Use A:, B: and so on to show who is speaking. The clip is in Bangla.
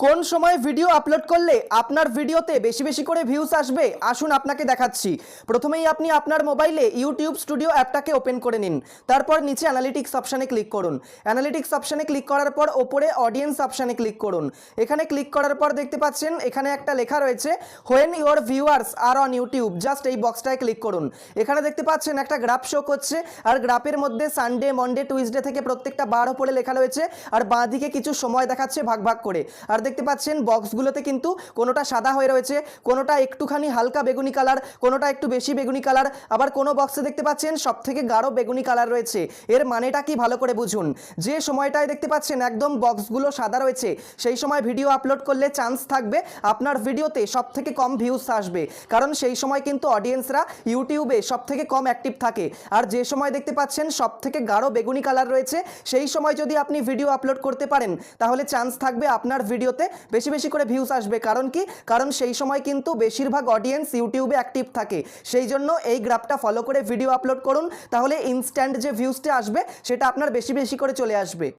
A: কোন সময় ভিডিও আপলোড করলে আপনার ভিডিওতে বেশি বেশি করে ভিউজ আসবে আসুন আপনাকে দেখাচ্ছি। প্রথমেই আপনি আপনার মোবাইলে ইউটিউব স্টুডিও অ্যাপটাকে ওপেন করে নিন। তারপর নিচে অ্যানালিটিক্স অপশানে ক্লিক করুন। অ্যানালিটিক্স অপশানে ক্লিক করার পর ওপরে অডিয়েন্স অপশানে ক্লিক করুন। এখানে ক্লিক করার পর দেখতে পাচ্ছেন এখানে একটা লেখা রয়েছে when your viewers are on YouTube, just এই বক্সটায় ক্লিক করুন। এখানে দেখতে পাচ্ছেন একটা গ্রাফ শো করছে আর গ্রাফের মধ্যে সানডে মন্ডে টুইসডে থেকে প্রত্যেকটা বার ওপরে লেখা রয়েছে আর বাঁ দিকে কিছু সময় দেখাচ্ছে ভাগ ভাগ করে। আর দেখতে পাচ্ছেন বক্সগুলোতে কিন্তু কোনোটা সাদা হয়ে রয়েছে, কোনোটা একটুখানি হালকা বেগুনি কালার, কোনোটা একটু বেশি বেগুনি কালার, আবার কোনো বক্সে দেখতে পাচ্ছেন সবথেকে গাঢ় বেগুনি কালার রয়েছে। এর মানেটা কি ভালো করে বুঝুন। যে সময়টায় দেখতে পাচ্ছেন একদম বক্সগুলো সাদা রয়েছে সেই সময় ভিডিও আপলোড করলে চান্স থাকবে আপনার ভিডিওতে সবথেকে কম ভিউজ আসবে, কারণ সেই সময় কিন্তু অডিয়েন্সরা ইউটিউবে সবথেকে কম অ্যাক্টিভ থাকে। আর যে সময় দেখতে পাচ্ছেন সবথেকে গাঢ় বেগুনি কালার রয়েছে সেই সময় যদি আপনি ভিডিও আপলোড করতে পারেন তাহলে চান্স থাকবে আপনার ভিডিওতে বেশি বেশি করে ভিউজ আসবে। কারণ কি? কারণ সেই সময় কিন্তু বেশিরভাগ অডিয়েন্স ইউটিউবে অ্যাক্টিভ থাকে। সেই জন্য এই গ্রাফটা ফলো করে ভিডিও আপলোড করুন, তাহলে ইনস্ট্যান্ট যে ভিউজটা আসবে সেটা আপনার বেশি বেশি করে চলে আসবে।